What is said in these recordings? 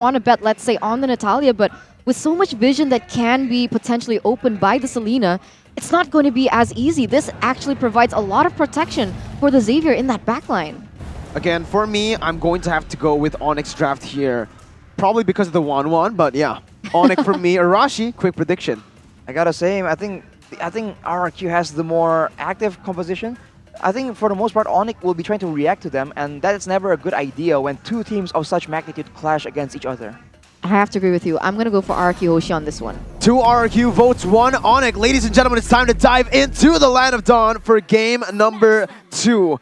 want to bet, let's say, on the Natalia, but with so much vision that can be potentially opened by the Selena, it's not going to be as easy. This actually provides a lot of protection for the Xavier in that backline. Again, for me, I'm going to have to go with ONIC draft here. Probably because of the 1-1, but yeah. ONIC for me. Arashi, quick prediction. I gotta say, I think RRQ has the more active composition. I think for the most part, ONIC will be trying to react to them, and that is never a good idea when two teams of such magnitude clash against each other. I have to agree with you. I'm going to go for RRQ Hoshi on this one. 2 RRQ votes, 1 ONIC. Ladies and gentlemen, it's time to dive into the Land of Dawn for game number 2.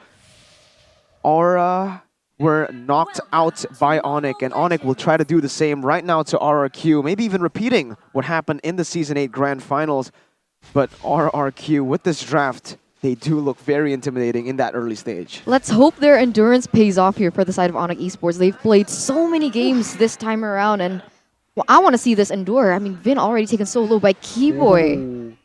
Aura were knocked out by ONIC, and ONIC will try to do the same right now to RRQ, maybe even repeating what happened in the Season 8 Grand Finals. But RRQ, with this draft, they do look very intimidating in that early stage. Let's hope their endurance pays off here for the side of ONIC Esports. They've played so many games this time around, and well, I want to see this endure. I mean, Vin already taken so low by Keyboy.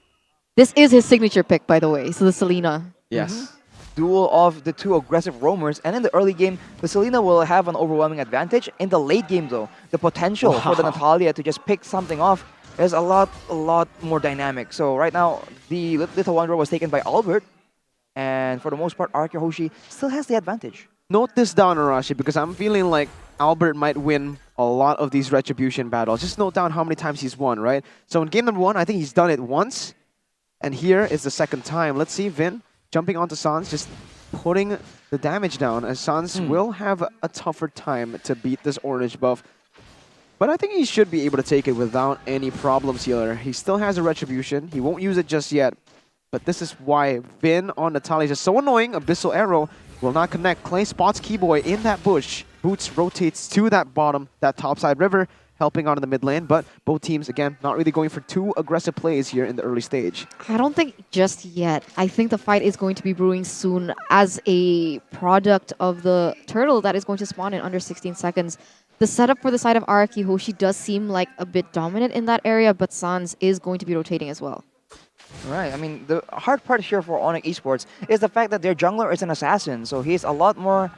This is his signature pick, by the way, so the Selena. Yes. Duel of the two aggressive roamers, and in the early game, the Selena will have an overwhelming advantage. In the late game, though, the potential for the Natalia to just pick something off is a lot more dynamic. So right now, the Little Wanderer was taken by Albert, and for the most part, RRQ Hoshi still has the advantage. Note this down, Arashi, because I'm feeling like Albert might win a lot of these Retribution battles. Just note down how many times he's won, right? So in game number 1, I think he's done it once, and here is the second time. Let's see Vin jumping onto Sans, just putting the damage down, as Sans will have a tougher time to beat this orange buff. But I think he should be able to take it without any problems here. He still has a Retribution. He won't use it just yet. But this is why Vin on Natalia is just so annoying. Abyssal Arrow will not connect. Clay spots Keyboy in that bush. Boots rotates to that bottom, that topside river, helping out in the mid lane. But both teams, again, not really going for too aggressive plays here in the early stage. I don't think just yet. I think the fight is going to be brewing soon as a product of the turtle that is going to spawn in under 16 seconds. The setup for the side of RRQ Hoshi does seem like a bit dominant in that area, but Sans is going to be rotating as well. Right, I mean, the hard part here for ONIC Esports is the fact that their jungler is an assassin, so he's a lot more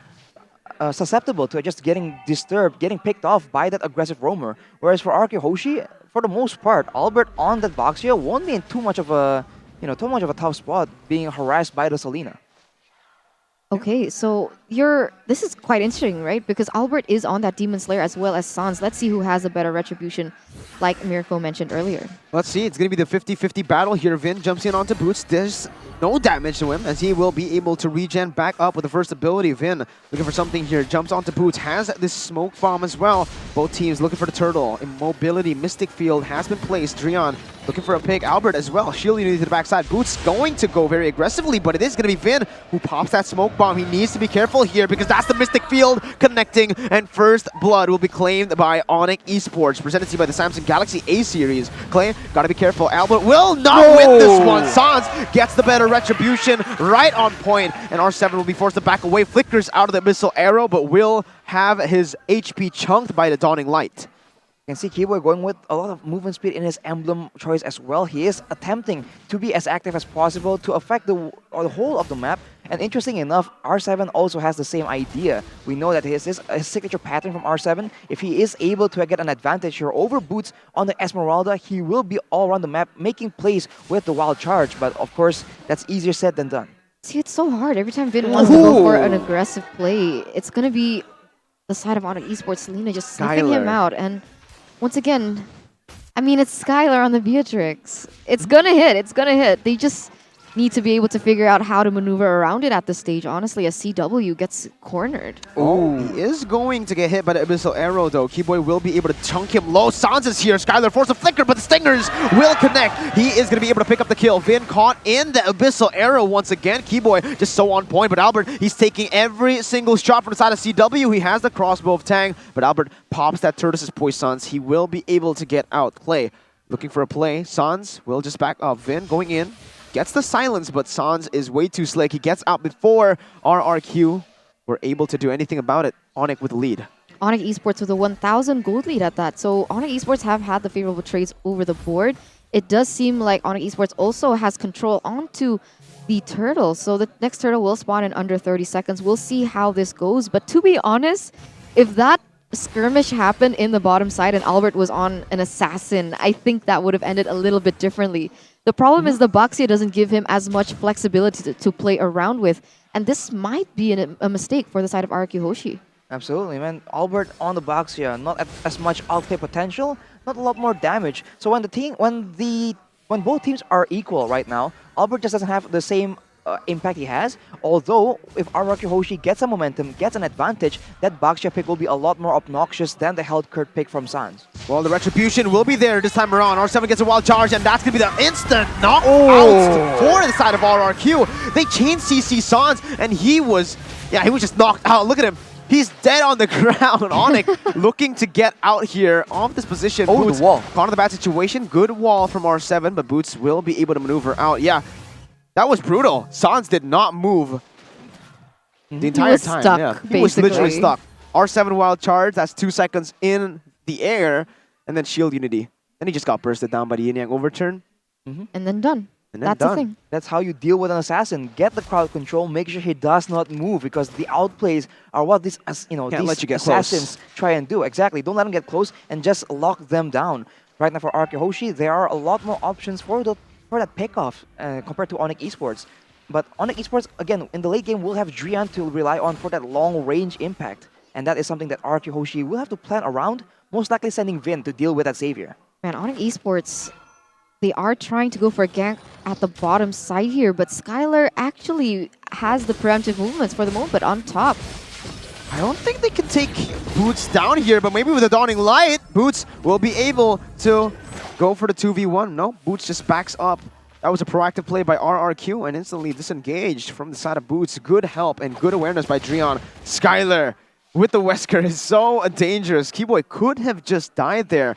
susceptible to just getting disturbed, getting picked off by that aggressive roamer. Whereas for RRQ Hoshi, for the most part, Albert on that box here won't be in too much of a tough spot, being harassed by the Selena. Okay, so this is quite interesting, right? Because Albert is on that Demon Slayer as well as Sans. Let's see who has a better Retribution, like Mirko mentioned earlier. Let's see, it's going to be the 50-50 battle here. Vin jumps in onto Boots. There's no damage to him, as he will be able to regen back up with the first ability. Vin looking for something here, jumps onto Boots, has this smoke bomb as well. Both teams looking for the turtle. Immobility, Mystic Field has been placed. Drion looking for a pick. Albert as well, shield unity to the backside. Boots going to go very aggressively, but it is going to be Vin who pops that smoke bomb. He needs to be careful here because that's the Mystic Field connecting, and first blood will be claimed by ONIC Esports, presented to you by the Samsung Galaxy A series. Clay, gotta be careful. Albert will not win this one. Sans gets the better Retribution right on point, and R7 will be forced to back away. Flickers out of the Abyssal Arrow, but will have his HP chunked by the Dawning Light. You can see Keyboy going with a lot of movement speed in his emblem choice as well. He is attempting to be as active as possible to affect the whole of the map. And interesting enough, R7 also has the same idea. We know that his signature pattern from R7, if he is able to get an advantage here over Boots on the Esmeralda, he will be all around the map making plays with the Wild Charge. But of course, that's easier said than done. See, it's so hard. Every time Vin wants to go for an aggressive play, it's going to be the side of ONIC Esports, Selena just sniffing him out. And once again, I mean, it's Skylar on the Beatrix. It's gonna hit. It's gonna hit. They just need to be able to figure out how to maneuver around it at this stage, honestly, as CW gets cornered. Oh, he is going to get hit by the Abyssal Arrow, though. Keyboy will be able to chunk him low. Sans is here. Skylar forces a flicker, but the Stingers will connect. He is going to be able to pick up the kill. Vin caught in the Abyssal Arrow once again. Keyboy just so on point, but Albert, he's taking every single shot from the side of CW. He has the crossbow of Tang, but Albert pops that Turtles' Poisons. He will be able to get out. Clay looking for a play. Sans will just back up. Vin going in. Gets the silence, but Sans is way too slick. He gets out before RRQ were able to do anything about it. ONIC with the lead. ONIC Esports with a 1,000 gold lead at that. So ONIC Esports have had the favorable trades over the board. It does seem like ONIC Esports also has control onto the turtle. So the next turtle will spawn in under 30 seconds. We'll see how this goes. But to be honest, if that skirmish happened in the bottom side and Albert was on an assassin, I think that would have ended a little bit differently. The problem is the Baxia doesn't give him as much flexibility to play around with, and this might be a mistake for the side of RRQ Hoshi. Absolutely, man. Albert on the Baxia, not as much outplay potential, not a lot more damage. So when both teams are equal right now, Albert just doesn't have the same impact he has. Although, if RRQ Hoshi gets some momentum, gets an advantage, that Baxia pick will be a lot more obnoxious than the held Kurt pick from Sans. Well, the retribution will be there this time around. R7 gets a wild charge, and that's going to be the instant knockout for the side of RRQ. They chain CC Sans, and he was just knocked out. Look at him. He's dead on the ground. ONIC looking to get out here off this position. Oh, Boots the wall. caught in the bad situation. Good wall from R7, but Boots will be able to maneuver out. Yeah, that was brutal. Sans did not move the entire time. Stuck, yeah, he was basically. literally stuck. R7 wild charge. That's 2 seconds in the air, and then shield unity. Then he just got bursted down by the yin yang overturn. And then done. And then That's done. the thing. That's how you deal with an assassin. Get the crowd control. Make sure he does not move, because the outplays are what these let you get assassins close. try and do. Exactly. Don't let them get close and just lock them down. Right now for RRQ Hoshi, there are a lot more options for that pickoff compared to ONIC Esports. But ONIC Esports, again, in the late game, will have Drian to rely on for that long-range impact. And that is something that RRQ Hoshi will have to plan around, most likely sending Vin to deal with that savior. Man, ONIC Esports, they are trying to go for a gank at the bottom side here, but Skylar actually has the preemptive movements for the moment, but on top. I don't think they can take Boots down here, but maybe with the Dawning Light, Boots will be able to go for the 2v1. No, Boots just backs up. That was a proactive play by RRQ and instantly disengaged from the side of Boots. Good help and good awareness by Drian. Skylar with the Wesker is so dangerous. Keyboy could have just died there.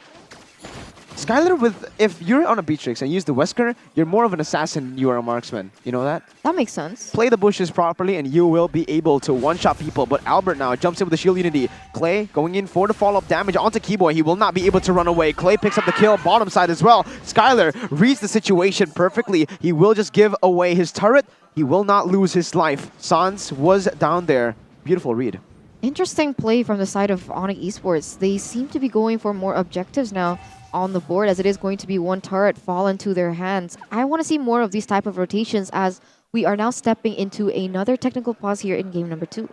Skylar, if you're on a Beatrix and use the Wesker, you're more of an assassin than you are a marksman. You know that? That makes sense. Play the bushes properly and you will be able to one-shot people. But Albert now jumps in with the shield unity. Clay going in for the follow-up damage onto Keyboy. He will not be able to run away. Clay picks up the kill, bottom side as well. Skylar reads the situation perfectly. He will just give away his turret. He will not lose his life. Sans was down there. Beautiful read. Interesting play from the side of ONIC Esports. They seem to be going for more objectives now on the board, as it is going to be one turret fall into their hands. I want to see more of these type of rotations, as we are now stepping into another technical pause here in game number 2.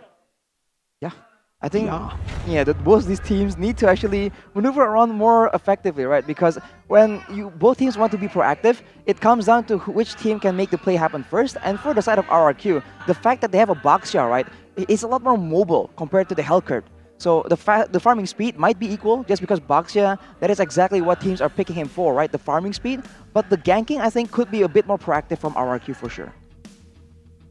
Yeah, I think that both these teams need to actually maneuver around more effectively, right? Because when both teams want to be proactive, it comes down to which team can make the play happen first. And for the side of RRQ, the fact that they have a Baxia, right, is a lot more mobile compared to the Hellcurt. So the farming speed might be equal just because Baxia, that is exactly what teams are picking him for, right? The farming speed. But the ganking, I think, could be a bit more proactive from RRQ for sure.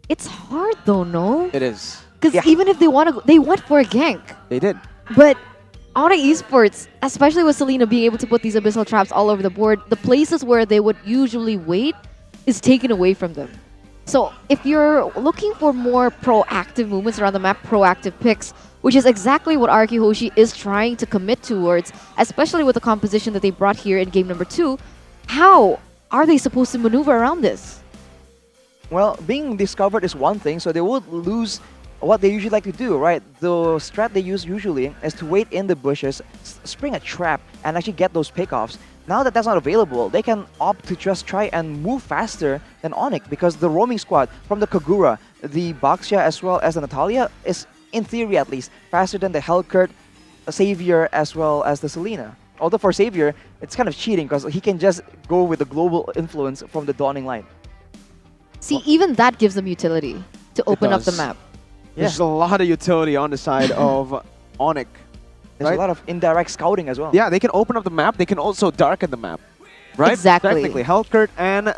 It's hard though, no? It is. Because even if they want to, they went for a gank. They did. But ONIC Esports, especially with Selena being able to put these abyssal traps all over the board, the places where they would usually wait is taken away from them. So if you're looking for more proactive movements around the map, proactive picks, which is exactly what RRQ Hoshi is trying to commit towards, especially with the composition that they brought here in game number 2, how are they supposed to maneuver around this? Well, being discovered is one thing, so they would lose what they usually like to do, right? The strat they use usually is to wait in the bushes, spring a trap, and actually get those pickoffs. Now that that's not available, they can opt to just try and move faster than ONIC, because the roaming squad from the Kagura, the Baxia as well as the Natalia is, in theory at least, faster than the Hellcurt, Savior as well as the Selena. Although for Savior, it's kind of cheating because he can just go with the global influence from the Dawning Light. See, even that gives them utility to open up the does. map. There's a lot of utility on the side of ONIC. There's Right? a lot of indirect scouting as well. Yeah, they can open up the map. They can also darken the map. Right? Exactly. Technically, Hellcurt and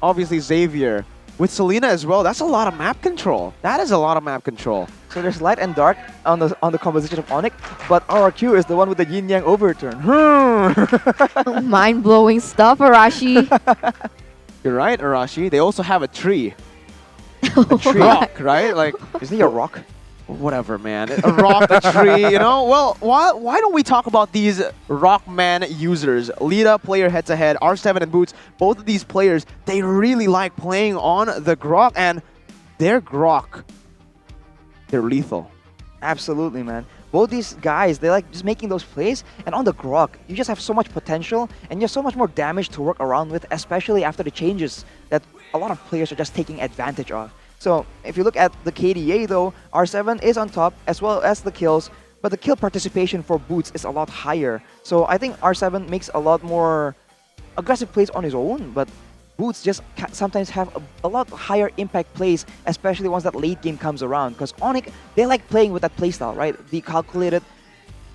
obviously Xavier. With Selena as well, that's a lot of map control. That is a lot of map control. So there's light and dark on the composition of ONIC, but RRQ is the one with the yin yang overturn. Mind-blowing stuff, Arashi. You're right, Arashi. They also have a tree. A tree. Rock, right? Like, Isn't he a rock? whatever, man. A rock, a tree, you know? Well, why don't we talk about these Rockman users? Lita, player head-to-head, R7 and Boots, both of these players, they really like playing on the Grok, and their Grok, they're lethal. Absolutely, man. both these guys, they're like just making those plays. And on the Grok, you just have so much potential and you have so much more damage to work around with, especially after the changes that a lot of players are just taking advantage of. So if you look at the KDA though, R7 is on top as well as the kills, but the kill participation for Boots is a lot higher. So I think R7 makes a lot more aggressive plays on his own, but Boots just sometimes have a lot higher impact plays, especially once that late game comes around. Because ONIC, they like playing with that playstyle, right? The calculated,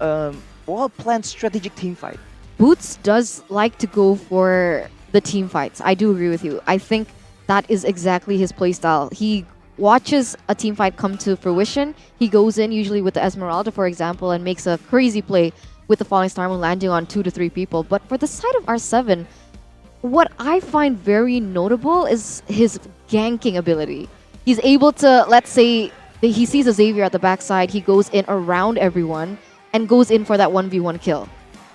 well-planned strategic team fight. Boots does like to go for the team fights. I do agree with you. I think that is exactly his playstyle. He watches a team fight come to fruition. He goes in usually with the Esmeralda, for example, and makes a crazy play with the Falling Star Moon landing on 2 to 3 people. But for the side of R7, what I find very notable is his ganking ability. He's able to, let's say, he sees a Xavier at the backside, he goes in around everyone and goes in for that 1v1 kill.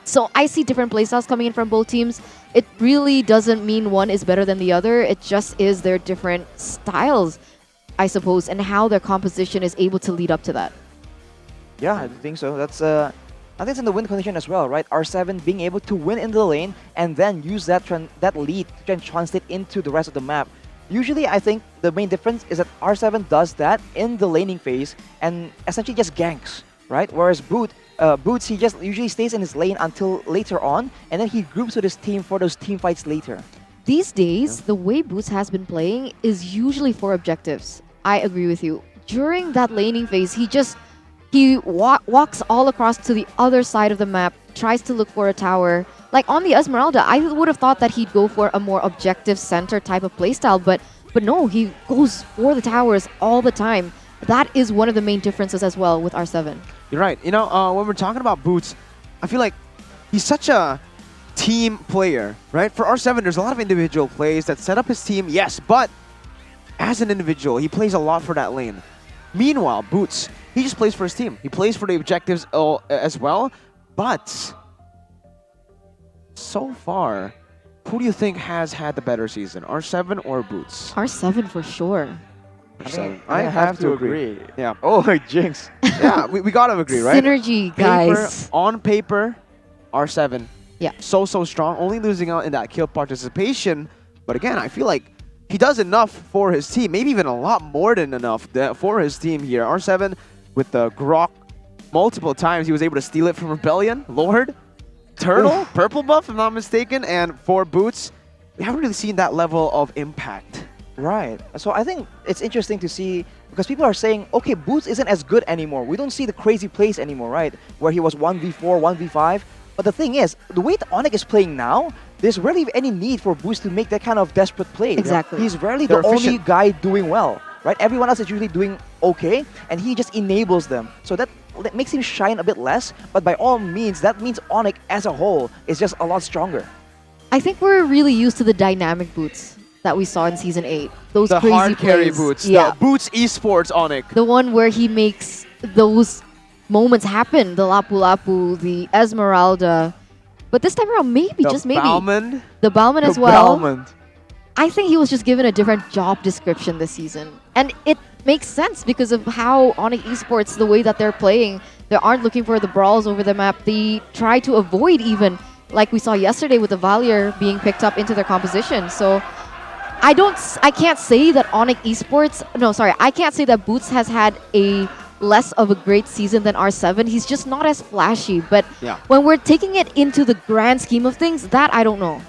So I see different playstyles coming in from both teams. It really doesn't mean one is better than the other. It just is their different styles, I suppose, and how their composition is able to lead up to that. Yeah, I think so. That's I think it's in the win condition as well, right? R7 being able to win in the lane and then use that lead to try and translate into the rest of the map. Usually, I think the main difference is that R7 does that in the laning phase and essentially just ganks, right? Whereas Boots, he just usually stays in his lane until later on, and then he groups with his team for those team fights later. These days, the way Boots has been playing is usually for objectives. I agree with you. During that laning phase, he walks all across to the other side of the map, tries to look for a tower. Like on the Esmeralda, I would have thought that he'd go for a more objective center type of playstyle, but no, he goes for the towers all the time. That is one of the main differences as well with R7. You're right. You know, when we're talking about Boots, I feel like he's such a team player, right? For R7, there's a lot of individual plays that set up his team, yes, but as an individual, he plays a lot for that lane. Meanwhile, Boots, he just plays for his team. He plays for the objectives as well, but so far, who do you think has had the better season, R7 or Boots? R7 for sure. I have to agree. Yeah. Oh, Jinx. Yeah, we gotta agree, right? Synergy, guys. On paper, R7. Yeah. So strong, only losing out in that kill participation. But again, I feel like he does enough for his team, maybe even a lot more than enough for his team here. R7 with the Grok multiple times, he was able to steal it from Rebellion, Lord, Turtle, purple buff if I'm not mistaken, and for Boots, we haven't really seen that level of impact. Right. So I think it's interesting to see, because people are saying, okay, Boots isn't as good anymore. We don't see the crazy plays anymore, right? Where he was 1v4, 1v5. But the thing is, the way ONIC is playing now, there's rarely any need for Boots to make that kind of desperate play. Exactly. He's rarely the only guy doing well, right? Everyone else is usually doing okay, and he just enables them. So that makes him shine a bit less, but by all means, that means ONIC as a whole is just a lot stronger. I think we're really used to the dynamic Boots that we saw in Season 8. Those the crazy hard carry plays. Boots. Yeah. The Boots Esports ONIC. The one where he makes those moments happen. The Lapu Lapu, the Esmeralda. But this time around, maybe, just maybe. Bauman. The Bauman as well. Bauman. I think he was just given a different job description this season. And it makes sense because of how ONIC Esports, the way that they're playing, they aren't looking for the brawls over the map. They try to avoid even, like we saw yesterday with the Valier being picked up into their composition. So I can't say that ONIC Esports, no, sorry, I can't say that Boots has had a less of a great season than R7. He's just not as flashy. But when we're taking it into the grand scheme of things, that I don't know.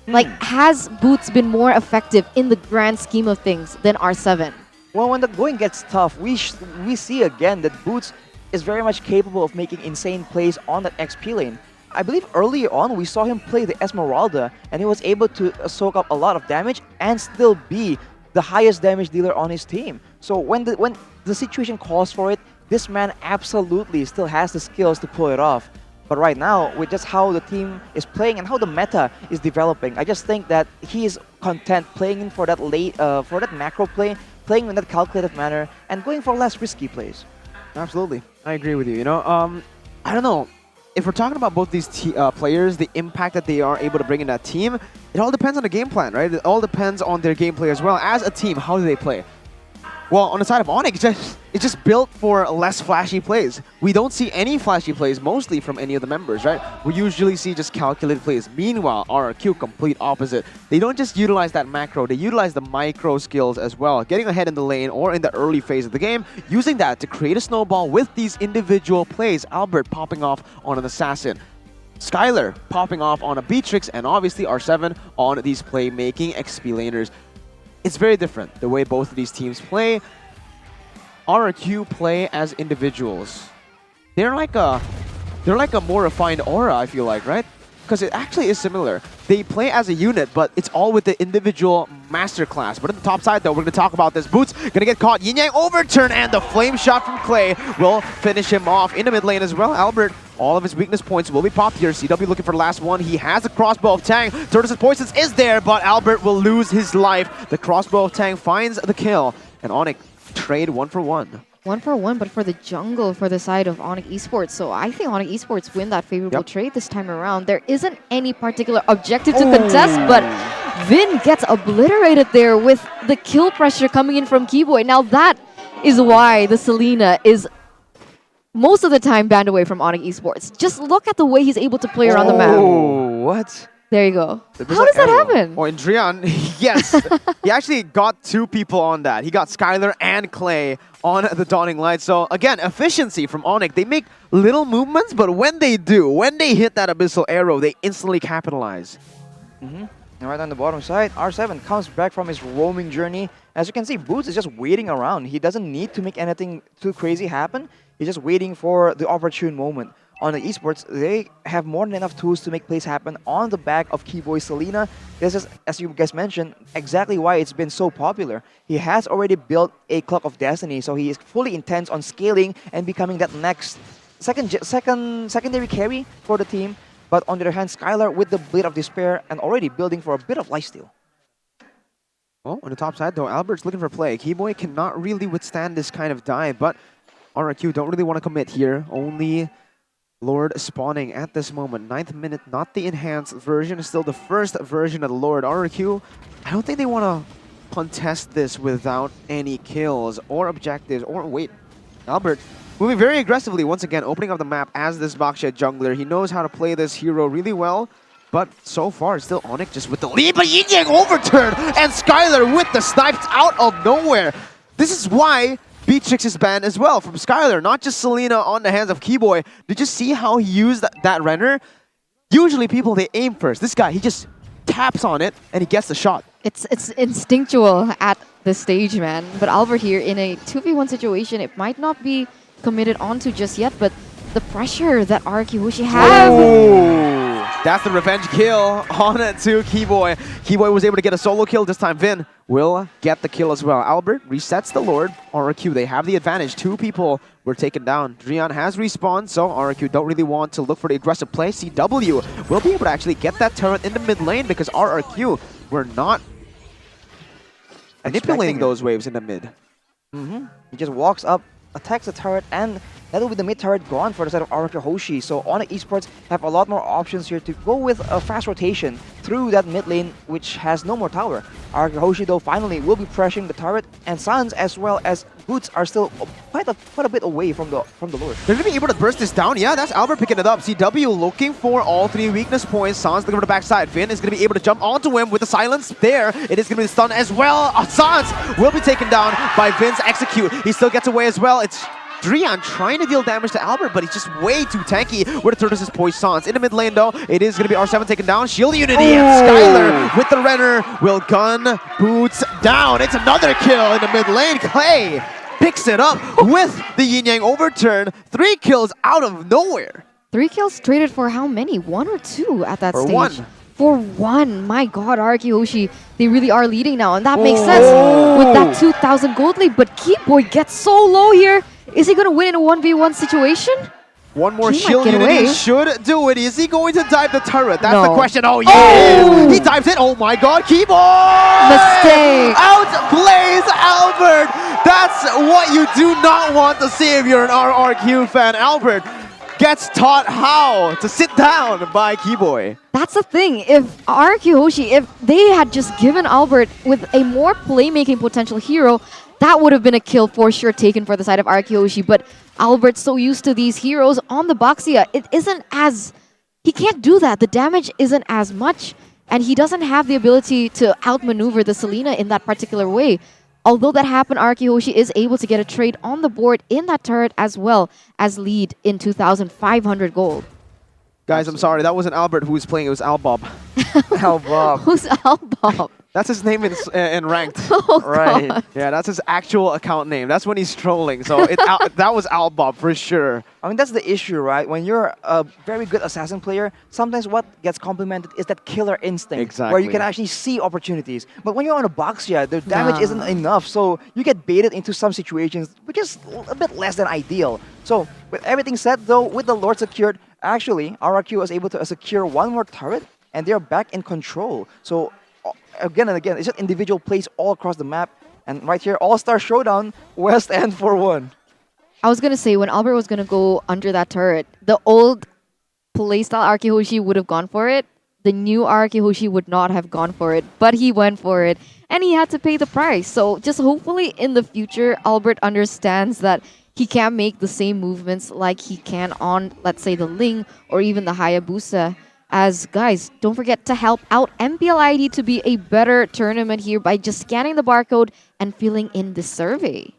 Like, has Boots been more effective in the grand scheme of things than R7? Well, when the going gets tough, we see again that Boots is very much capable of making insane plays on that XP lane. I believe earlier on, we saw him play the Esmeralda, and he was able to soak up a lot of damage and still be the highest damage dealer on his team. So when the situation calls for it, this man absolutely still has the skills to pull it off. But right now, with just how the team is playing and how the meta is developing, I just think that he is content playing in for that for that macro play, playing in that calculative manner, and going for less risky plays. Absolutely, I agree with you. You know, I don't know. If we're talking about both these players, the impact that they are able to bring in that team, it all depends on the game plan, right? It all depends on their gameplay as well. As a team, how do they play? Well, on the side of ONIC, it's just built for less flashy plays. We don't see any flashy plays mostly from any of the members, right? We usually see just calculated plays. Meanwhile, RRQ, complete opposite. They don't just utilize that macro, they utilize the micro skills as well. Getting ahead in the lane or in the early phase of the game, using that to create a snowball with these individual plays. Albert popping off on an assassin. Skylar popping off on a Beatrix, and obviously R7 on these playmaking XP laners. It's very different, the way both of these teams play. RRQ play as individuals. They're like a more refined aura, I feel like, right? Because it actually is similar. They play as a unit, but it's all with the individual masterclass. But on the top side, though, we're going to talk about this. Boots gonna get caught. Yin Yang overturn, and the flame shot from Clay will finish him off in the mid lane as well. Albert, all of his weakness points will be popped here. CW looking for the last one. He has the crossbow of Tang. Turtles' Poisons is there, but Albert will lose his life. The crossbow of Tang finds the kill, and ONIC trade 1-for-1. 1-for-1, but for the jungle for the side of ONIC Esports. So I think ONIC Esports win that favorable trade this time around. There isn't any particular objective to contest, but Vin gets obliterated there with the kill pressure coming in from Keyboy. Now that is why the Selena is most of the time banned away from ONIC Esports. Just look at the way he's able to play around the map. Oh, what? There you go. How does that happen? Oh, and Drian, yes. He actually got two people on that. He got Skylar and Clay on the Dawning Light. So again, efficiency from ONIC. They make little movements, but when they do, when they hit that Abyssal Arrow, they instantly capitalize. And right on the bottom side, R7 comes back from his roaming journey. As you can see, Boots is just waiting around. He doesn't need to make anything too crazy happen. He's just waiting for the opportune moment. On the esports, they have more than enough tools to make plays happen on the back of Keyboy Selena. This is, as you guys mentioned, exactly why it's been so popular. He has already built a Clock of Destiny, so he is fully intent on scaling and becoming that next secondary carry for the team. But on the other hand, Skylar with the Blade of Despair and already building for a bit of lifesteal. Well, on the top side though, Albert's looking for play. Keyboy cannot really withstand this kind of dive, but RRQ don't really want to commit here. Only Lord spawning at this moment. 9th minute, not the enhanced version, still the first version of the Lord. RRQ, I don't think they want to contest this without any kills or objectives. Or wait, Albert moving very aggressively once again, opening up the map as this Baksha jungler. He knows how to play this hero really well, but so far still ONIC just with the lead. But Yin Yang overturn, and Skylar with the snipes out of nowhere. This is why Beatrix is banned as well from Skylar, not just Selena on the hands of Keyboy. Did you see how he used that Renner? Usually people, they aim first. This guy, he just taps on it and he gets the shot. It's instinctual at this stage, man. But Albert here in a 2v1 situation, it might not be committed onto just yet, but the pressure that RRQ Hoshi have. Oh, that's the revenge kill on it to Keyboy. Keyboy was able to get a solo kill. This time Vin will get the kill as well. Albert resets the Lord. RRQ, they have the advantage. Two people were taken down. Drian has respawned, so RRQ don't really want to look for the aggressive play. CW will be able to actually get that turret in the mid lane because RRQ were not manipulating those waves in the mid. He just walks up, attacks the turret, and that will be the mid turret gone for the side of RRQ Hoshi. So ONIC Esports have a lot more options here to go with a fast rotation through that mid lane, which has no more tower. RRQ Hoshi, though, finally will be pressuring the turret, and Suns as well as Boots are still quite a bit away from the Lord. They're going to be able to burst this down. Yeah, that's Albert picking it up. CW looking for all three weakness points. Sans looking for the backside. Vin is going to be able to jump onto him with the silence there. It is going to be stunned as well. Sans will be taken down by Vin's execute. He still gets away as well. It's Drian trying to deal damage to Albert, but he's just way too tanky with the Turtles' Poisons. In the mid lane, though, it is going to be R7 taken down. Shield Unity, and Skylar with the Renner will gun Boots down. It's another kill in the mid lane. Clay picks it up with the Yin Yang overturn. 3 kills out of nowhere. 3 kills traded for how many? 1 or 2 at that For stage? 1. For 1. My god, RRQ Hoshi, they really are leading now, and that makes sense with that 2,000 gold lead, but Keyboy gets so low here. Is he going to win in a 1v1 situation? One more He shield might get unity away. should do it. Is he going to dive the turret? That's No. the question. Oh, yes! He dives it. Oh my god, Keyboy! Mistake. Outplays Albert! That's what you do not want to see if you're an RRQ fan. Albert gets taught how to sit down by Keyboy. That's the thing. If RRQ Hoshi, if they had just given Albert with a more playmaking potential hero, that would have been a kill for sure taken for the side of RRQ Hoshi. But Albert's so used to these heroes on the Boxia. It isn't as... He can't do that. The damage isn't as much. And he doesn't have the ability to outmaneuver the Selena in that particular way. Although that happened, RRQ Hoshi is able to get a trade on the board in that turret as well as lead in 2,500 gold. Guys, I'm sorry. That wasn't Albert who was playing. It was Albob. Albob. Who's Albob? That's his name in ranked. Oh, Right. God. Yeah, that's his actual account name. That's when he's trolling. So that was Albob for sure. I mean, that's the issue, right? When you're a very good assassin player, sometimes what gets complimented is that killer instinct. Exactly. Where you can actually see opportunities. But when you're on a Boxia, the damage Nah. isn't enough. So you get baited into some situations, which is a bit less than ideal. So with everything said, though, with the Lord secured, actually, RRQ was able to secure one more turret, and they're back in control. So again and again, it's just individual plays all across the map. And right here, All-Star Showdown, West End for 1. I was going to say, when Albert was going to go under that turret, the old playstyle RRQ Hoshi would have gone for it. The new RRQ Hoshi would not have gone for it, but he went for it, and he had to pay the price. So just hopefully in the future, Albert understands that he can't make the same movements like he can on, let's say, the Ling or even the Hayabusa. As guys, don't forget to help out MPL ID to be a better tournament here by just scanning the barcode and filling in the survey.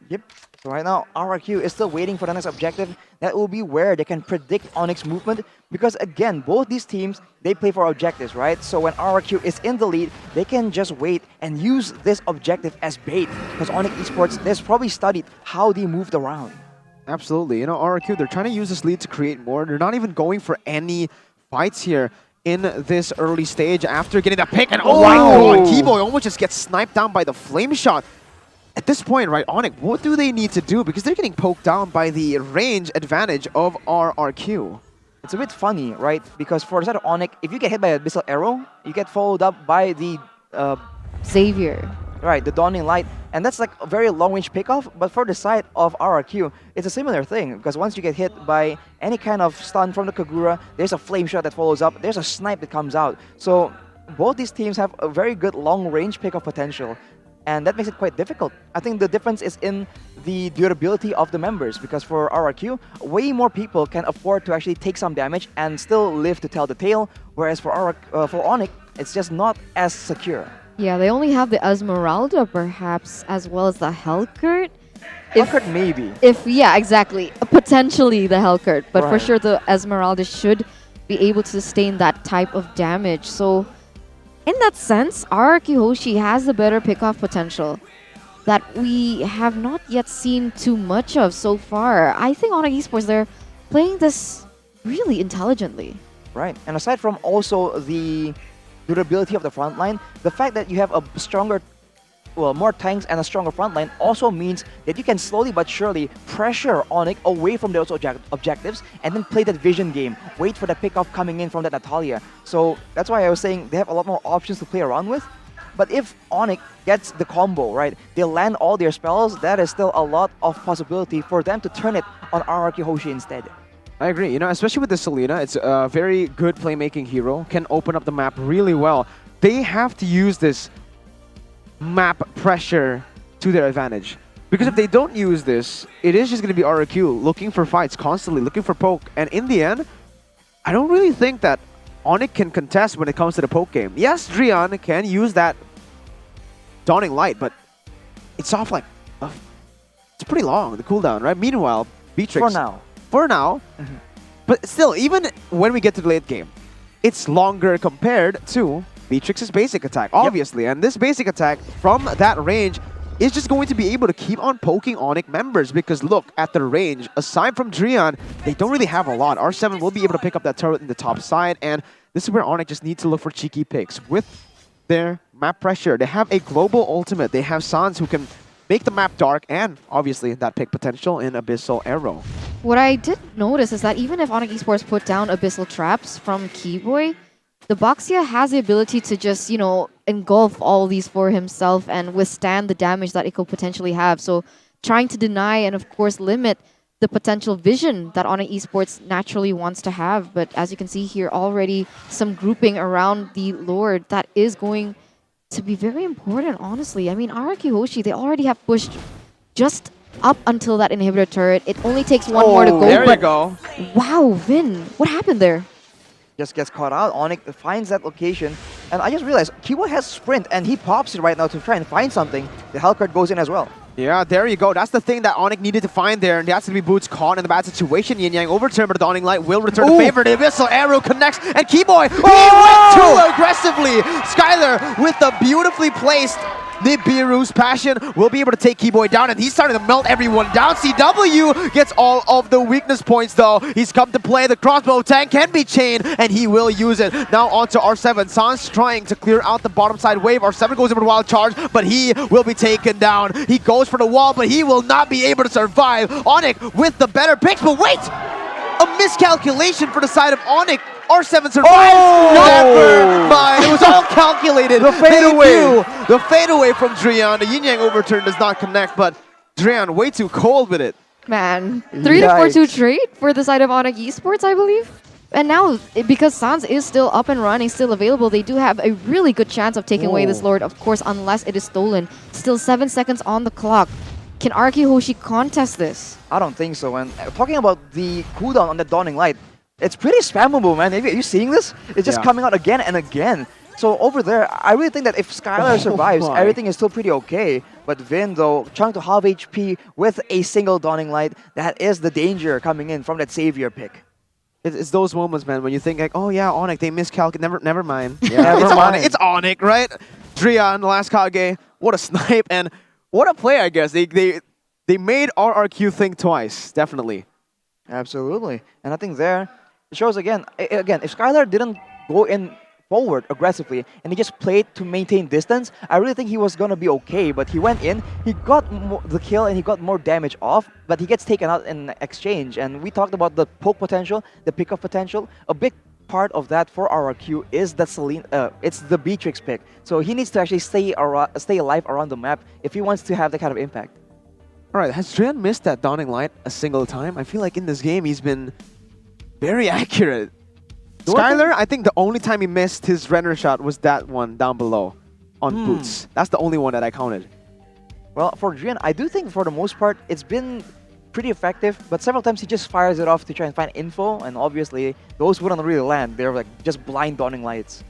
Yep. So right now, RRQ is still waiting for the next objective. That will be where they can predict ONIC's movement. Because again, both these teams, they play for objectives, right? So when RRQ is in the lead, they can just wait and use this objective as bait. Because ONIC Esports, they've probably studied how they moved around. Absolutely. You know, RRQ, they're trying to use this lead to create more. They're not even going for any fights here in this early stage after getting the pick. And oh my god, Keyboy almost just gets sniped down by the flame shot. At this point, right, ONIC, what do they need to do? Because they're getting poked down by the range advantage of RRQ. It's a bit funny, right? Because for the side of ONIC, if you get hit by a Abyssal Arrow, you get followed up by the Xavier. right, the Dawning Light, and that's like a very long-range pickoff. But for the side of RRQ, it's a similar thing, because once you get hit by any kind of stun from the Kagura, there's a flame shot that follows up, there's a snipe that comes out. So both these teams have a very good long-range pickoff potential, and that makes it quite difficult. I think the difference is in the durability of the members, because for RRQ, way more people can afford to actually take some damage and still live to tell the tale, whereas for ONIC, it's just not as secure. Yeah, they only have the Esmeralda, perhaps, as well as the Hellcurt. Hellcurt maybe. Yeah, exactly. Potentially the Hellcurt, but for Right. sure the Esmeralda should be able to sustain that type of damage. So, in that sense, RRQ Hoshi has the better pickoff potential that we have not yet seen too much of so far. I think ONIC Esports, they're playing this really intelligently. Right, and aside from also the durability of the front line, the fact that you have a stronger, well, more tanks and a stronger front line also means that you can slowly but surely pressure ONIC away from those objectives and then play that vision game. Wait for the pickoff coming in from that Natalia. So that's why I was saying they have a lot more options to play around with. But if ONIC gets the combo, right, they land all their spells, that is still a lot of possibility for them to turn it on RRQ Hoshi instead. I agree. You know, especially with the Selena, it's a very good playmaking hero, can open up the map really well. They have to use this map pressure to their advantage. Because if they don't use this, it is just going to be RRQ looking for fights constantly, looking for poke. And in the end, I don't really think that ONIC can contest when it comes to the poke game. Yes, Drian can use that Dawning Light, but it's off like... it's pretty long, the cooldown, right? Meanwhile, Beatrix... For now. But still, even when we get to the late game, it's longer compared to Beatrix's basic attack, obviously. And this basic attack from that range is just going to be able to keep on poking ONIC members, because look at the range. Aside from Drian, they don't really have a lot. R7 will be able to pick up that turret in the top side, and this is where ONIC just needs to look for cheeky picks. With their map pressure, they have a global ultimate. They have Sans who can make the map dark, and obviously that pick potential in Abyssal Arrow. What I did notice is that even if ONIC Esports put down Abyssal Traps from Keyboy, the Boxia has the ability to just, you know, engulf all these for himself and withstand the damage that it could potentially have. So trying to deny and, of course, limit the potential vision that ONIC Esports naturally wants to have. But as you can see here, already some grouping around the Lord that is going to be very important, honestly. I mean, RRQ Hoshi, they already have pushed just up until that inhibitor turret. It only takes one more to go. There you but go. wow, Vin, what happened there? Just gets caught out. ONIC finds that location. And I just realized Kiwa has sprint and he pops it right now to try and find something. The Hell card goes in as well. Yeah, there you go. That's the thing that ONIC needed to find there, and that's to be Boots caught in the bad situation. Yin Yang overturned, but the Dawning Light will return to favor. The Abyssal Arrow connects, and Keyboy, he went too aggressively. Skylar with the beautifully placed Nibiru's Passion will be able to take Keyboy down, and he's starting to melt everyone down. CW gets all of the weakness points, though. He's come to play. The crossbow tank can be chained, and he will use it. Now onto R7. Sans trying to clear out the bottom side wave. R7 goes in with Wild Charge, but he will be taken down. He goes for the wall, but he will not be able to survive. ONIC with the better picks, but wait! A miscalculation for the side of ONIC. R7 survives. Oh! Never mind. It was all calculated. The fadeaway. The fadeaway from Drian. The Yin Yang overturn does not connect, but Drian way too cold with it. Man, 3 to 4-2 trade for the side of ONIC Esports, I believe. And now, because Sans is still up and running, still available, they do have a really good chance of taking away this Lord, of course, unless it is stolen. Still 7 seconds on the clock. Can RRQ Hoshi contest this? I don't think so. And talking about the cooldown on the Dawning Light, it's pretty spammable, man. Are you seeing this? It's just coming out again and again. So over there, I really think that if Skylar survives, everything is still pretty okay. But Vin, though, trying to halve HP with a single Dawning Light, that is the danger coming in from that Savior pick. It's those moments, man, when you think like, oh yeah, ONIC, they miscalculated. Never mind. Yeah, never mind. It's ONIC, right? Drian, the last Kage, what a snipe, and what a play, I guess. They made RRQ think twice, definitely. Absolutely. And I think there, it shows again, if Skylar didn't go in forward aggressively and he just played to maintain distance, I really think he was going to be okay. But he went in, he got the kill and he got more damage off, but he gets taken out in exchange. And we talked about the poke potential, the pickup potential. A big part of that for RRQ is that it's the Beatrix pick. So he needs to actually stay alive around the map if he wants to have that kind of impact. All right, has Drian missed that Dawning Light a single time? I feel like in this game he's been very accurate. Skylar, I think the only time he missed his render shot was that one down below on Boots. That's the only one that I counted. Well, for Drian, I do think for the most part it's been pretty effective, but several times he just fires it off to try and find info, and obviously those wouldn't really land. They're like just blind Dawning Lights.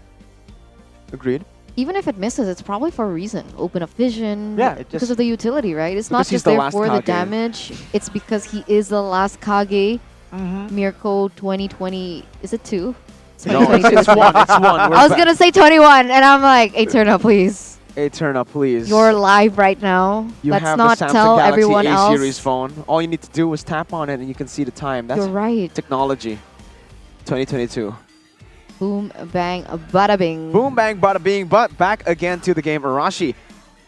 Agreed. Even if it misses, it's probably for a reason. Open up vision, yeah, because of the utility, right? It's not Because he's just the there last for the Kage. damage. It's because he is the last Kage. Miracle 2020, is it 2? It's No, 2022. it's one. It's one. I was gonna say 21, and I'm like, Eterna, please. Eterna, please. You're live right now. You Let's have not the Samsung tell Galaxy everyone A else. series phone. All you need to do is tap on it and you can see the time. That's You're right. technology. 2022. Boom, bang, bada bing. Boom, bang, bada bing, but back again to the game. Arashi,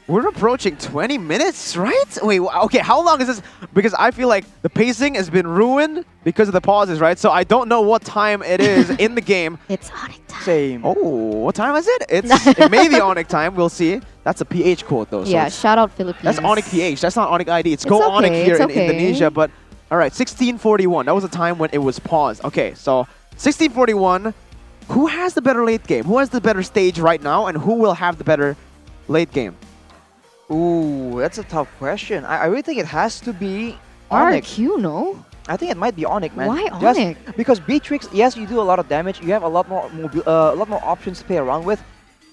we're approaching 20 minutes, right? Wait, okay, how long is this? Because I feel like the pacing has been ruined because of the pauses, right? So I don't know what time it is in the game. It's ONIC time. Same. Oh, what time is it? It may be ONIC time, we'll see. That's a PH quote though. So Yeah, shout out Philippines. that's ONIC PH, that's not ONIC ID. It's It's Go okay, ONIC here it's in okay. Indonesia, but all right, 1641. That was the time when it was paused. Okay, so 1641. Who has the better late game? Who has the better stage right now, and who will have the better late game? Ooh, that's a tough question. I really think it has to be ONIC. RRQ, no? I think it might be ONIC, man. Why Just ONIC? because Beatrix, yes, you do a lot of damage. You have a lot more options to play around with.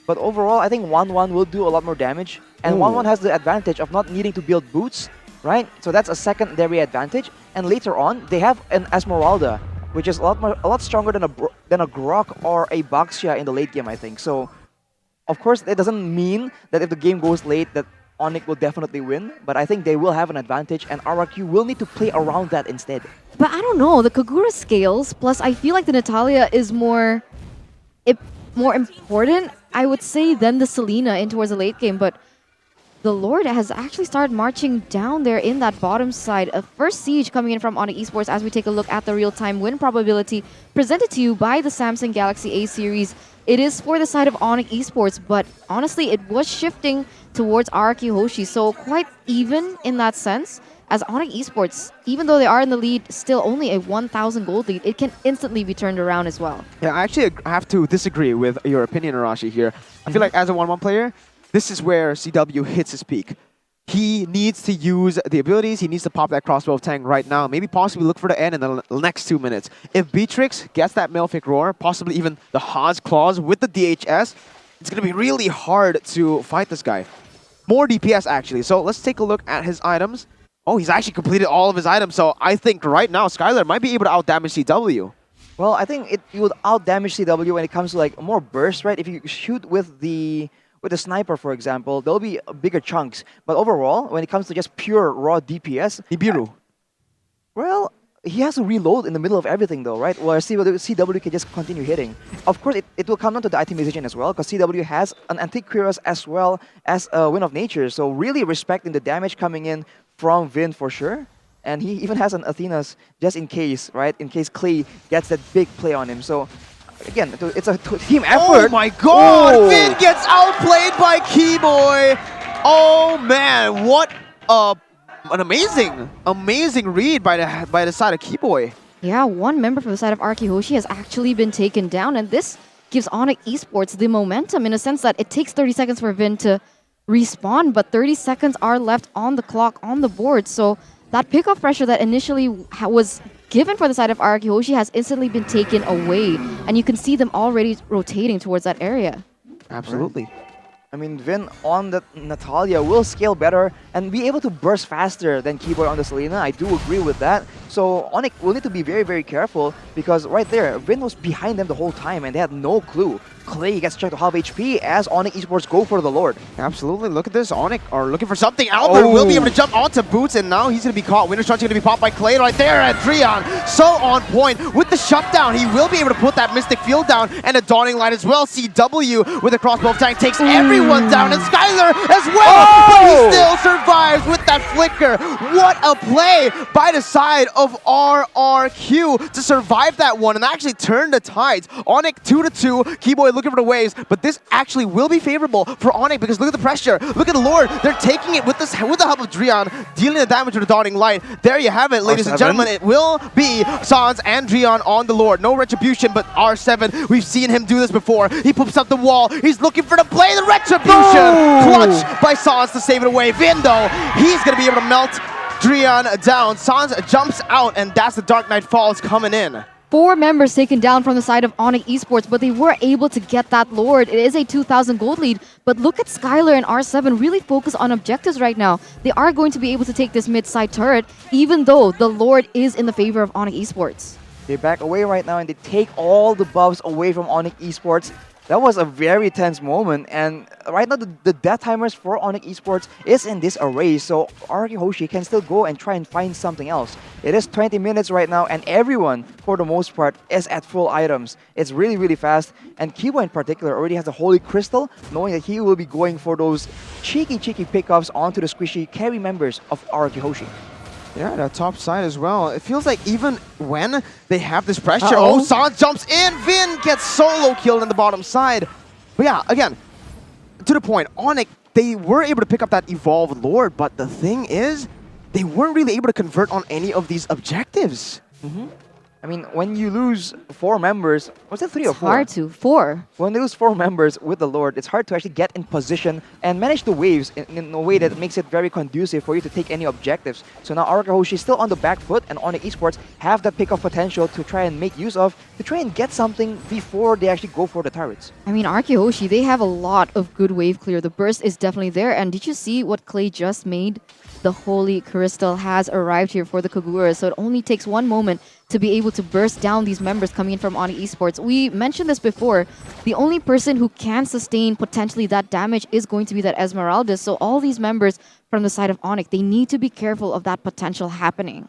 But overall, I think 1-1 will do a lot more damage. And 1-1 has the advantage of not needing to build boots, right? So that's a secondary advantage. And later on, they have an Esmeralda, which is a lot stronger than a Grok or a Baxia in the late game, I think. So, of course, it doesn't mean that if the game goes late that ONIC will definitely win, but I think they will have an advantage, and RRQ will need to play around that instead. But I don't know. The Kagura scales, plus I feel like the Natalia is more important, I would say, than the Selena in towards the late game. But the Lord has actually started marching down there in that bottom side. A first siege coming in from ONIC Esports as we take a look at the real-time win probability presented to you by the Samsung Galaxy A series. It is for the side of ONIC Esports, but honestly, it was shifting towards RRQ Hoshi, so quite even in that sense. As ONIC Esports, even though they are in the lead, still only a 1,000 gold lead, it can instantly be turned around as well. Yeah, I actually have to disagree with your opinion, Arashi, here. I feel like as a 1-1 player, this is where CW hits his peak. He needs to use the abilities. He needs to pop that crossbow of tank right now. Maybe possibly look for the end in the next 2 minutes. If Beatrix gets that Malefic Roar, possibly even the Haas Claws with the DHS, it's going to be really hard to fight this guy. More DPS, actually. So let's take a look at his items. Oh, he's actually completed all of his items. So I think right now, Skylar might be able to out-damage CW. Well, I think it would out-damage CW when it comes to like more burst, right? If you shoot with the sniper, for example, there'll be bigger chunks. But overall, when it comes to just pure raw DPS, Nibiru. Well, he has to reload in the middle of everything though, right? Where CW can just continue hitting. Of course, it will come down to the itemization as well, because CW has an Antiquirus as well as a Wind of Nature. So really respecting the damage coming in from Vin for sure. And he even has an Athena's just in case, right? In case Clay gets that big play on him. So again, it's a team effort. Oh my god! Oh. Vin gets outplayed by Keyboy! Oh man, what an amazing read by the side of Keyboy. Yeah, one member from the side of RRQ Hoshi has actually been taken down, and this gives ONIC Esports the momentum in a sense that it takes 30 seconds for Vin to respawn, but 30 seconds are left on the clock on the board. So that pickoff pressure that initially was given for the side of RRQ Hoshi has instantly been taken away, and you can see them already rotating towards that area. Absolutely. I mean, Vin on the Natalia will scale better and be able to burst faster than Keyboy on the Selena. I do agree with that. So ONIC will need to be very, very careful, because right there, Vin was behind them the whole time and they had no clue. Clay gets checked to half HP as ONIC Esports go for the Lord. Absolutely. Look at this. ONIC are looking for something. Albert will be able to jump onto Boots, and now he's going to be caught. Winter Shot's going to be popped by Clay right there, and Dreon so on point with the shutdown. He will be able to put that Mystic Field down and a Dawning Light as well. CW with a crossbow of tank takes everyone down, and Skylar as well, but he still survives with that flicker. What a play by the side of RRQ to survive that one and actually turn the tides. ONIC 2-2, Keyboy looking for the waves, but this actually will be favorable for ONIC because look at the pressure. Look at the Lord. They're taking it with the help of Dreon, dealing the damage with the Dawning Light. There you have it, ladies and gentlemen. It will be Sans and Dreon on the Lord. No retribution, but R7, we've seen him do this before. He poops up the wall. He's looking for the play, the retribution. Clutch by Sans to save it away. Vin, though, he's going to be able to melt Dreon down. Sans jumps out, and that's the Dark Knight Falls coming in. 4 members taken down from the side of ONIC Esports, but they were able to get that Lord. It is a 2,000 gold lead, but look at Skylar and R7 really focus on objectives right now. They are going to be able to take this mid-side turret, even though the Lord is in the favor of ONIC Esports. They back away right now and they take all the buffs away from ONIC Esports. That was a very tense moment, and right now the death timers for ONIC Esports is in this array, so RRQ Hoshi can still go and try and find something else. It is 20 minutes right now, and everyone, for the most part, is at full items. It's really, really fast, and Kibo in particular already has the Holy Crystal, knowing that he will be going for those cheeky pickoffs onto the squishy carry members of RRQ Hoshi. Yeah, the top side as well. It feels like even when they have this pressure, Sans jumps in, Vin gets solo killed on the bottom side. But yeah, again, to the point, ONIC, they were able to pick up that Evolved Lord, but the thing is, they weren't really able to convert on any of these objectives. I mean, when you lose 4 members, was it 3 or 4? It's hard to. 4. When they lose 4 members with the Lord, it's hard to actually get in position and manage the waves in a way that makes it very conducive for you to take any objectives. So now RRQ Hoshi is still on the back foot, and ONIC Esports have that pick-off potential to try and make use of, to try and get something before they actually go for the turrets. I mean, RRQ Hoshi, they have a lot of good wave clear. The burst is definitely there, and did you see what Clay just made? The Holy Crystal has arrived here for the Kagura, so it only takes one moment to be able to burst down these members coming in from ONIC Esports. We mentioned this before. The only person who can sustain potentially that damage is going to be that Esmeralda. So all these members from the side of ONIC, they need to be careful of that potential happening.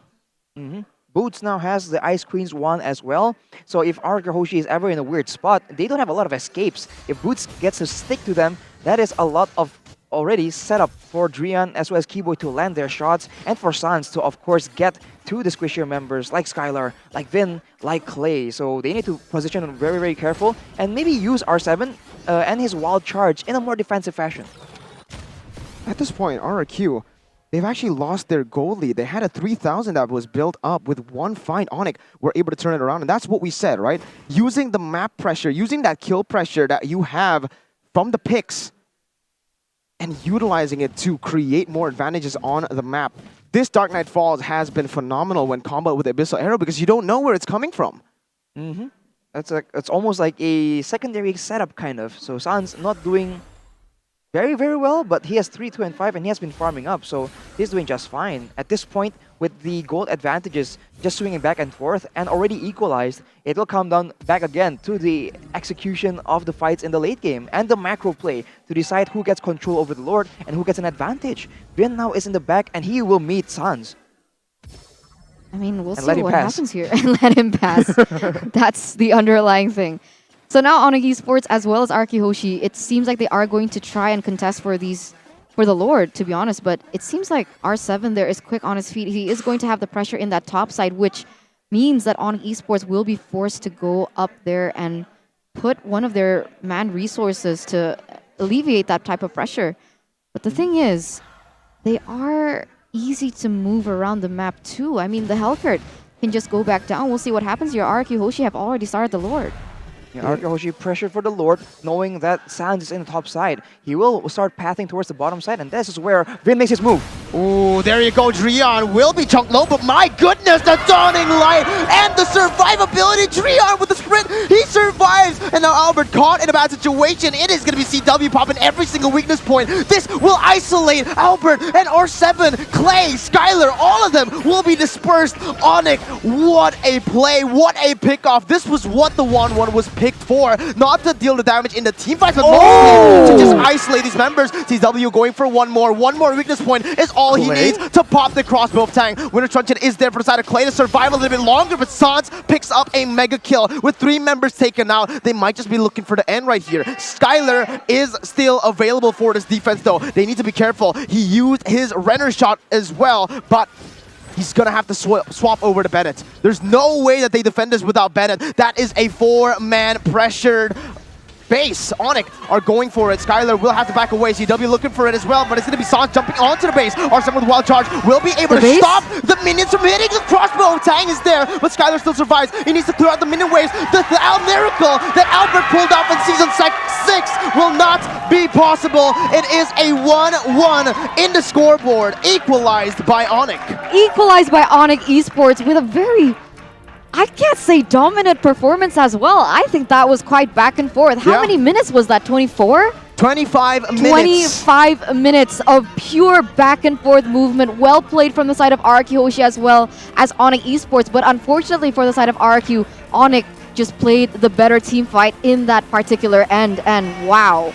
Boots now has the Ice Queen's wand as well. So if RRQ Hoshi is ever in a weird spot, they don't have a lot of escapes. If Boots gets to stick to them, that is a lot of already set up for Dreon as well as Keyboy to land their shots, and for Sans to, of course, get to the squishier members like Skylar, like Vin, like Clay. So they need to position very, very careful and maybe use R7 and his wild charge in a more defensive fashion. At this point, RRQ, they've actually lost their gold lead. They had a 3,000 that was built up with one fight. ONIC were able to turn it around, and that's what we said, right? Using the map pressure, using that kill pressure that you have from the picks, and utilizing it to create more advantages on the map. This Dark Knight Falls has been phenomenal when combat with Abyssal Arrow because you don't know where it's coming from. Mm-hmm. It's almost like a secondary setup kind of. So Sans not doing very, very well, but he has 3, 2, and 5, and he has been farming up, so he's doing just fine. At this point, with the gold advantages just swinging back and forth and already equalized, it will come down back again to the execution of the fights in the late game and the macro play to decide who gets control over the Lord and who gets an advantage. Vin now is in the back, and he will meet Sans. I mean, we'll And see let him what pass. happens here and let him pass. That's the underlying thing. So now ONIC Esports as well as RRQ Hoshi, it seems like they are going to try and contest for the Lord, to be honest. But it seems like R7 there is quick on his feet. He is going to have the pressure in that top side, which means that ONIC Esports will be forced to go up there and put one of their man resources to alleviate that type of pressure. But the thing is, they are easy to move around the map too. I mean, the Hellcurt can just go back down. We'll see what happens here. RRQ Hoshi have already started the Lord. RRQ Hoshi pressured for the Lord, knowing that Sans is in the top side. He will start pathing towards the bottom side, and this is where Vin makes his move. Ooh, there you go. Dreon will be chunked low, but my goodness, the dawning light and the survivability. Dreon with the sprint, he survives. And now Albert caught in a bad situation. It is going to be CW popping every single weakness point. This will isolate Albert and R7, Clay, Skylar, all of them will be dispersed. ONIC, what a play, what a pickoff. This was what the 1-1 was picked for. Not to deal the damage in the team fights, but mostly to just isolate these members. CW going for one more weakness point is all he needs to pop the crossbow of Tang. Winter Truncheon is there for the side of Clay to survive a little bit longer, but Sans picks up a mega kill with 3 members taken out. They might just be looking for the end right here. Skylar is still available for this defense though. They need to be careful. He used his Renner shot as well, but he's going to have to swap over to Bennett. There's no way that they defend this without Bennett. That is a 4-man pressured base. ONIC are going for it. Skylar will have to back away. CW looking for it as well, but it's going to be Sans jumping onto the base. R7 with wild charge will be able to stop the minions from hitting the crossbow. Tang is there, but Skylar still survives. He needs to clear out the minion waves. The miracle that Albert pulled off in Season 6 will not be possible. It is a 1-1 in the scoreboard, equalized by ONIC. Equalized by ONIC Esports with a very, I can't say dominant performance as well. I think that was quite back and forth. How many minutes was that? 24? 25 minutes. 25 minutes of pure back and forth movement. Well played from the side of RRQ Hoshi as well as ONIC Esports. But unfortunately for the side of RRQ, ONIC just played the better team fight in that particular end. And wow.